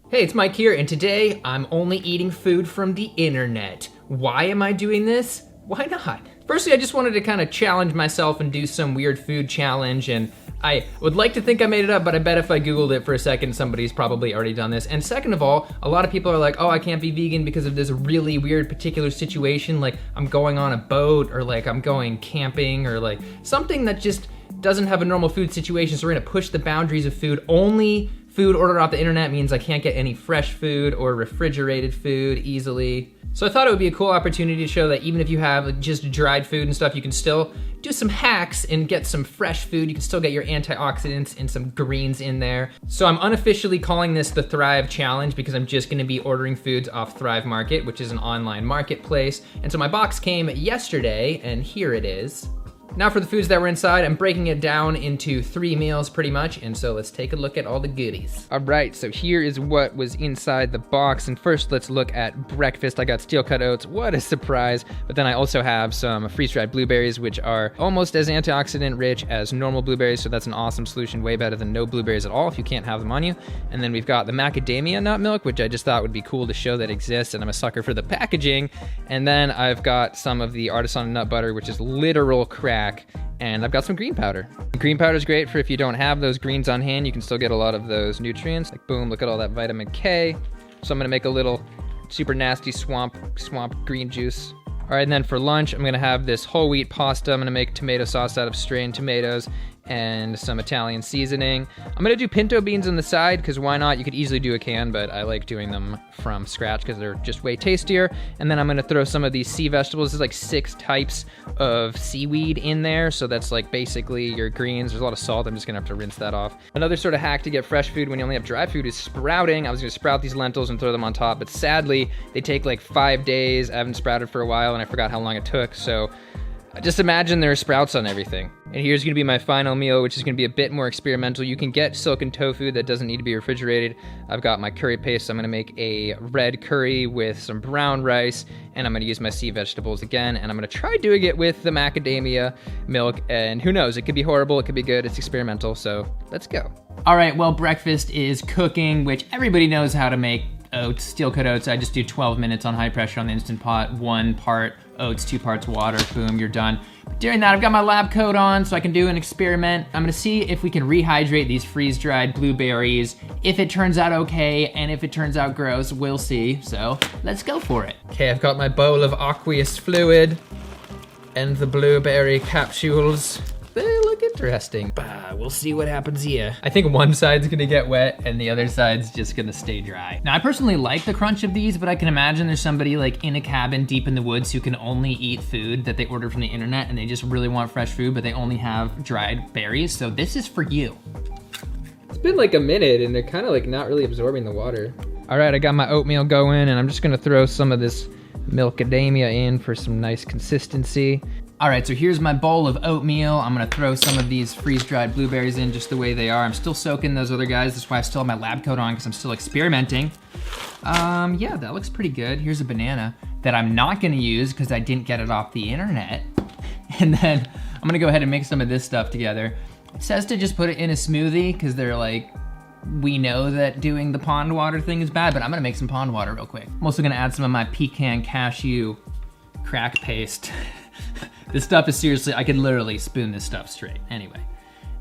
Hey, it's Mike here, and today I'm only eating food from the internet. Why am I doing this? Why not? Firstly, I just wanted to kind of challenge myself and do some weird food challenge, and I would like to think I made it up, but I bet if I Googled it for a second, somebody's probably already done this. And second of all, a lot of people are like, oh, I can't be vegan because of this really weird particular situation, like I'm going on a boat, or like I'm going camping, or like something that just doesn't have a normal food situation, so we're gonna push the boundaries of food. Only food ordered off the internet means I can't get any fresh food or refrigerated food easily. So I thought it would be a cool opportunity to show that even if you have just dried food and stuff, you can still do some hacks and get some fresh food. You can still get your antioxidants and some greens in there. So I'm unofficially calling this the Thrive Challenge because I'm just gonna be ordering foods off Thrive Market, which is an online marketplace. And so my box came yesterday, and here it is. Now for the foods that were inside, I'm breaking it down into 3 meals pretty much, and so let's take a look at all the goodies. All right, so here is what was inside the box, and first let's look at breakfast. I got steel cut oats, what a surprise, but then I also have some freeze-dried blueberries, which are almost as antioxidant rich as normal blueberries, so that's an awesome solution, way better than no blueberries at all if you can't have them on you. And then we've got the macadamia nut milk, which I just thought would be cool to show that exists, and I'm a sucker for the packaging. And then I've got some of the artisan nut butter, which is literal crack. And I've got some green powder. Green powder is great for if you don't have those greens on hand, you can still get a lot of those nutrients. Like boom, look at all that vitamin K. So I'm gonna make a little super nasty swamp green juice. All right, and then for lunch, I'm gonna have this whole wheat pasta. I'm gonna make tomato sauce out of strained tomatoes and some Italian seasoning. I'm gonna do pinto beans on the side, because why not? You could easily do a can, but I like doing them from scratch because they're just way tastier. And then I'm gonna throw some of these sea vegetables. There's like 6 types of seaweed in there, so that's like basically your greens. There's a lot of salt, I'm just gonna have to rinse that off. Another sort of hack to get fresh food when you only have dry food is sprouting. I was gonna sprout these lentils and throw them on top, but sadly, they take like 5 days. I haven't sprouted for a while, and I forgot how long it took, so just imagine there are sprouts on everything. And here's gonna be my final meal, which is gonna be a bit more experimental. You can get silken tofu that doesn't need to be refrigerated. I've got my curry paste, so I'm gonna make a red curry with some brown rice, and I'm gonna use my sea vegetables again, and I'm gonna try doing it with the macadamia milk, and who knows, it could be horrible, it could be good, it's experimental, so let's go. All right, well, breakfast is cooking, which everybody knows how to make oats, steel cut oats. I just do 12 minutes on high pressure on the Instant Pot, 1 part oats, 2 parts water, boom, you're done. But during that, I've got my lab coat on so I can do an experiment. I'm gonna see if we can rehydrate these freeze-dried blueberries. If it turns out okay, and if it turns out gross, we'll see. So let's go for it. Okay, I've got my bowl of aqueous fluid and the blueberry capsules. They look interesting. We'll see what happens here. I think one side's gonna get wet and the other side's just gonna stay dry. Now, I personally like the crunch of these, but I can imagine there's somebody like in a cabin deep in the woods who can only eat food that they order from the internet, and they just really want fresh food, but they only have dried berries. So this is for you. It's been like a minute and they're kind of like not really absorbing the water. All right, I got my oatmeal going, and I'm just gonna throw some of this milkadamia in for some nice consistency. All right, so here's my bowl of oatmeal. I'm gonna throw some of these freeze-dried blueberries in just the way they are. I'm still soaking those other guys. That's why I still have my lab coat on, because I'm still experimenting. Yeah, that looks pretty good. Here's a banana that I'm not gonna use because I didn't get it off the internet. And then I'm gonna go ahead and mix some of this stuff together. It says to just put it in a smoothie because they're like, we know that doing the pond water thing is bad, but I'm gonna make some pond water real quick. I'm also gonna add some of my pecan cashew crack paste. This stuff is seriously, I could literally spoon this stuff straight. Anyway,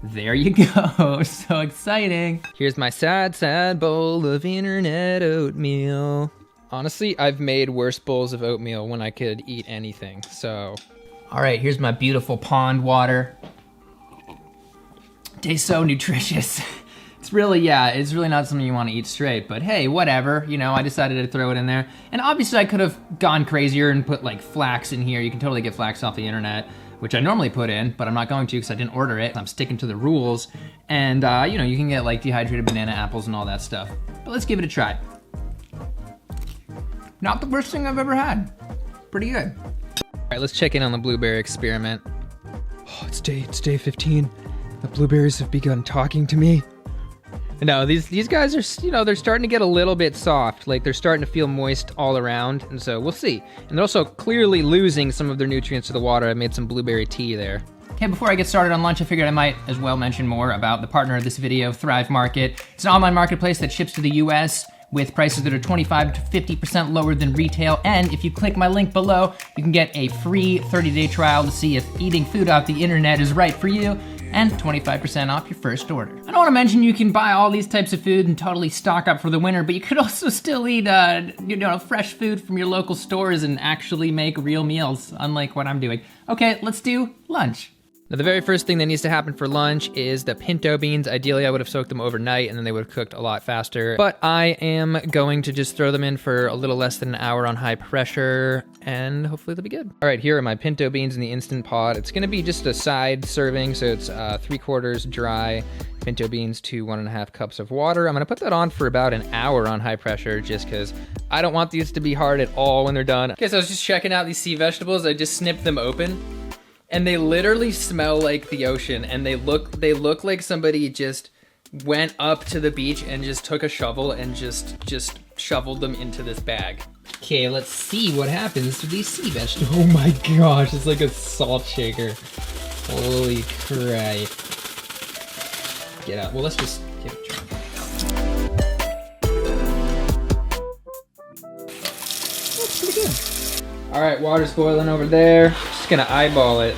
there you go, so exciting. Here's my sad bowl of internet oatmeal. Honestly, I've made worse bowls of oatmeal when I could eat anything, so. All right, here's my beautiful pond water. Tastes so nutritious. It's really not something you want to eat straight, but hey, whatever, you know, I decided to throw it in there. And obviously I could have gone crazier and put like flax in here. You can totally get flax off the internet, which I normally put in, but I'm not going to because I didn't order it. I'm sticking to the rules. And you know, you can get like dehydrated banana apples and all that stuff. But let's give it a try. Not the worst thing I've ever had. Pretty good. All right, let's check in on the blueberry experiment. Oh, it's day 15. The blueberries have begun talking to me. No, these guys are, you know, they're starting to get a little bit soft. Like, they're starting to feel moist all around, and so we'll see. And they're also clearly losing some of their nutrients to the water. I made some blueberry tea there. Okay, before I get started on lunch, I figured I might as well mention more about the partner of this video, Thrive Market. It's an online marketplace that ships to the US with prices that are 25 to 50% lower than retail. And if you click my link below, you can get a free 30-day trial to see if eating food off the internet is right for you, and 25% off your first order. I don't wanna mention you can buy all these types of food and totally stock up for the winter, but you could also still eat fresh food from your local stores and actually make real meals, unlike what I'm doing. Okay, let's do lunch. Now, the very first thing that needs to happen for lunch is the pinto beans. Ideally, I would have soaked them overnight and then they would have cooked a lot faster. But I am going to just throw them in for a little less than an hour on high pressure and hopefully they'll be good. All right, here are my pinto beans in the Instant Pot. It's gonna be just a side serving, so it's 3/4 dry pinto beans to 1.5 cups of water. I'm gonna put that on for about an hour on high pressure just because I don't want these to be hard at all when they're done. Okay, so I was just checking out these sea vegetables. I just snipped them open. And they literally smell like the ocean, and they look like somebody just went up to the beach and just took a shovel and just shoveled them into this bag. Okay, let's see what happens to these sea vegetables. Oh my gosh, it's like a salt shaker. Holy crap. Get out. Well, let's just give it a try. That's pretty good. All right, water's boiling over there. Just gonna eyeball it.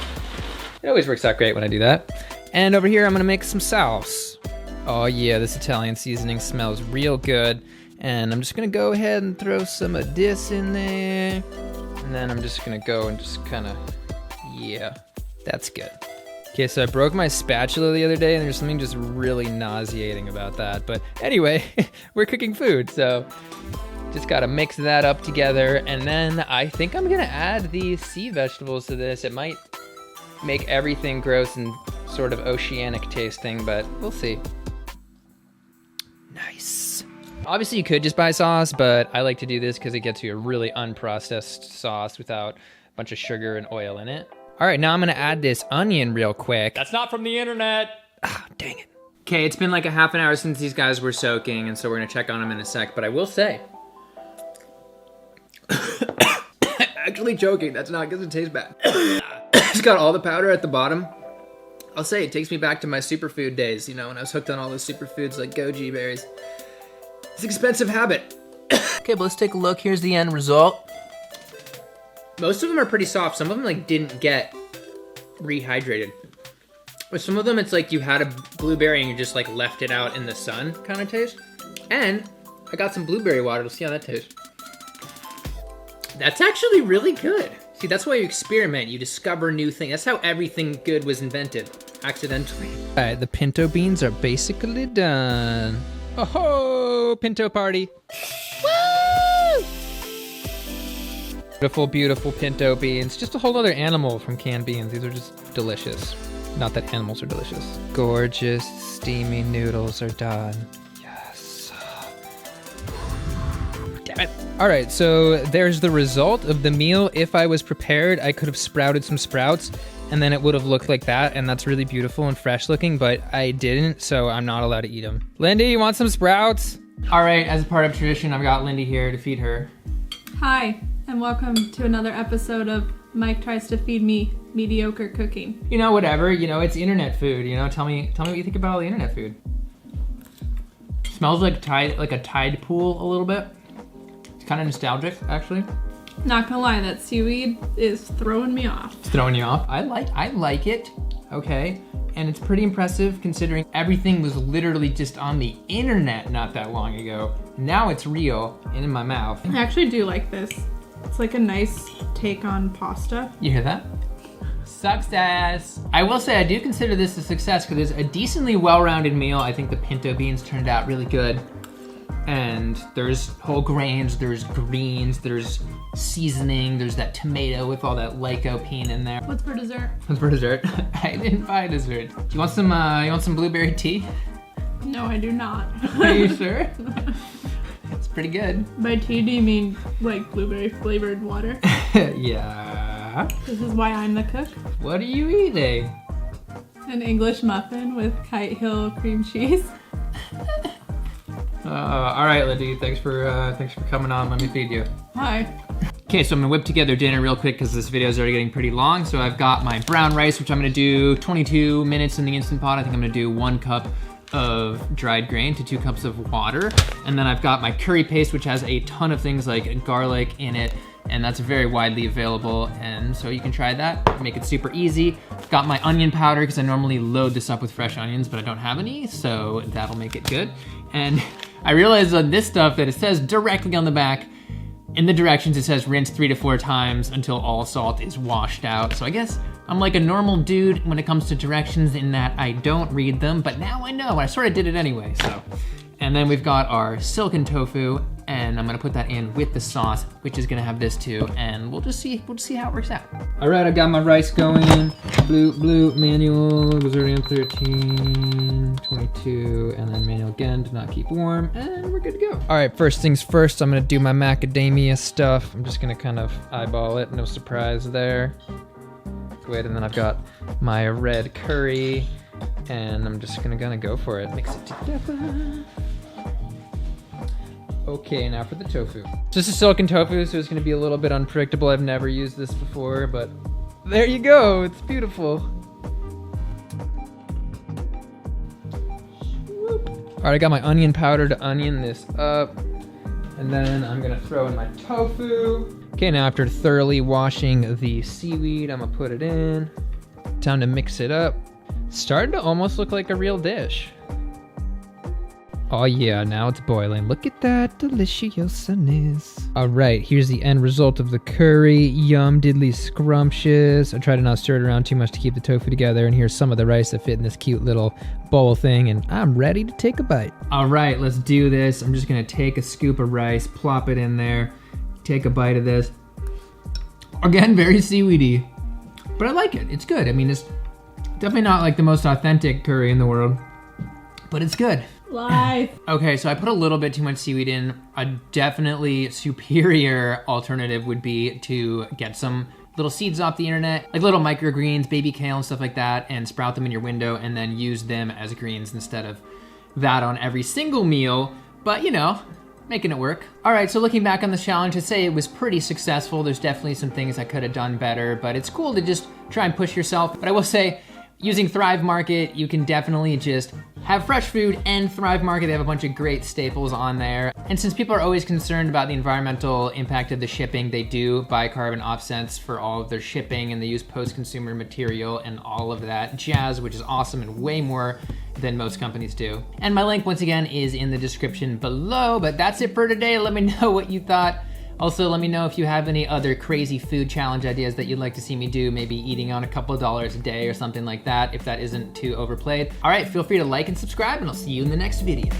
It always works out great when I do that. And over here, I'm gonna make some sauce. Oh yeah, this Italian seasoning smells real good. And I'm just gonna go ahead and throw some of this in there. And then I'm just gonna go and just kinda, yeah, that's good. Okay, so I broke my spatula the other day and there's something just really nauseating about that. But anyway, we're cooking food, so just gotta mix that up together. And then I think I'm gonna add these sea vegetables to this. It might make everything gross and sort of oceanic tasting, but we'll see. Nice. Obviously you could just buy sauce, but I like to do this because it gets you a really unprocessed sauce without a bunch of sugar and oil in it. All right, now I'm gonna add this onion real quick. That's not from the internet. Ah, dang it. Okay, it's been like a half an hour since these guys were soaking, and so we're gonna check on them in a sec, but I will say, actually joking, that's not because it tastes bad. It's got all the powder at the bottom. I'll say it takes me back to my superfood days, you know, when I was hooked on all those superfoods like goji berries. It's an expensive habit. Okay, but let's take a look. Here's the end result. Most of them are pretty soft. Some of them like didn't get rehydrated. With some of them, it's like you had a blueberry and you just like left it out in the sun kind of taste. And I got some blueberry water. Let's see how that tastes. That's actually really good. See, that's why you experiment. You discover new things. That's how everything good was invented, accidentally. All right, the pinto beans are basically done. Oh ho, pinto party. Woo! Beautiful, beautiful pinto beans. Just a whole other animal from canned beans. These are just delicious. Not that animals are delicious. Gorgeous, steamy noodles are done. Yes. Damn it. All right, so there's the result of the meal. If I was prepared, I could have sprouted some sprouts and then it would have looked like that, and that's really beautiful and fresh looking, but I didn't, so I'm not allowed to eat them. Lindy, you want some sprouts? All right, as a part of tradition, I've got Lindy here to feed her. Hi, and welcome to another episode of Mike Tries to Feed Me Mediocre Cooking. You know, whatever, you know, it's internet food, you know, tell me what you think about all the internet food. Smells like a tide pool a little bit. It's kind of nostalgic, actually. Not gonna lie, that seaweed is throwing me off. It's throwing you off? I like it, okay? And it's pretty impressive considering everything was literally just on the internet not that long ago. Now it's real and in my mouth. I actually do like this. It's like a nice take on pasta. You hear that? Success! I will say I do consider this a success because it's a decently well-rounded meal. I think the pinto beans turned out really good. And there's whole grains, there's greens, there's seasoning, there's that tomato with all that lycopene in there. What's for dessert? What's for dessert? I didn't buy dessert. Do you want some blueberry tea? No, I do not. Are you sure? It's pretty good. By tea, do you mean like blueberry flavored water? Yeah. This is why I'm the cook. What are you eating? An English muffin with Kite Hill cream cheese. All right, Lindy, thanks for coming on. Let me feed you. Hi. Okay, so I'm gonna whip together dinner real quick because this video is already getting pretty long. So I've got my brown rice, which I'm gonna do 22 minutes in the Instant Pot. I think I'm gonna do 1 cup of dried grain to 2 cups of water. And then I've got my curry paste, which has a ton of things like garlic in it, and that's very widely available. And so you can try that, make it super easy. Got my onion powder, because I normally load this up with fresh onions, but I don't have any, so that'll make it good. And I realized on this stuff that it says directly on the back, in the directions, it says rinse 3 to 4 times until all salt is washed out. So I guess I'm like a normal dude when it comes to directions in that I don't read them, but now I know. I sort of did it anyway, so. And then we've got our silken tofu, and I'm gonna put that in with the sauce, which is gonna have this too, and we'll just see how it works out. All right, I got my rice going. Blue, manual, was already on 13, 22, and then manual again to not keep warm, and we're good to go. All right, first things first, I'm gonna do my macadamia stuff. I'm just gonna kind of eyeball it, no surprise there. Good, and then I've got my red curry, and I'm just gonna go for it. Mix it together. Okay, now for the tofu. So this is silken tofu, so it's gonna be a little bit unpredictable. I've never used this before, but there you go, it's beautiful. All right, I got my onion powder to onion this up, and then I'm gonna throw in my tofu. Okay, now after thoroughly washing the seaweed, I'm gonna put it in. Time to mix it up. Starting to almost look like a real dish. Oh yeah, now it's boiling. Look at that deliciousness. All right, here's the end result of the curry. Yum diddly scrumptious. I try to not stir it around too much to keep the tofu together. And here's some of the rice that fit in this cute little bowl thing. And I'm ready to take a bite. All right, let's do this. I'm just gonna take a scoop of rice, plop it in there, take a bite of this. Again, very seaweedy, but I like it. It's good. I mean, it's definitely not like the most authentic curry in the world, but it's good. Live. Okay, so I put a little bit too much seaweed in. A definitely superior alternative would be to get some little seeds off the internet, like little microgreens, baby kale and stuff like that, and sprout them in your window and then use them as greens instead of that on every single meal. But you know, making it work. All right, so looking back on the challenge, I'd say it was pretty successful. There's definitely some things I could have done better, but it's cool to just try and push yourself. But I will say, using Thrive Market, you can definitely just have fresh food, and Thrive Market, they have a bunch of great staples on there. And since people are always concerned about the environmental impact of the shipping, they do buy carbon offsets for all of their shipping, and they use post-consumer material and all of that jazz, which is awesome and way more than most companies do. And my link, once again, is in the description below, but that's it for today. Let me know what you thought. Also, let me know if you have any other crazy food challenge ideas that you'd like to see me do, maybe eating on a couple of dollars a day or something like that, if that isn't too overplayed. All right, feel free to like and subscribe, and I'll see you in the next video.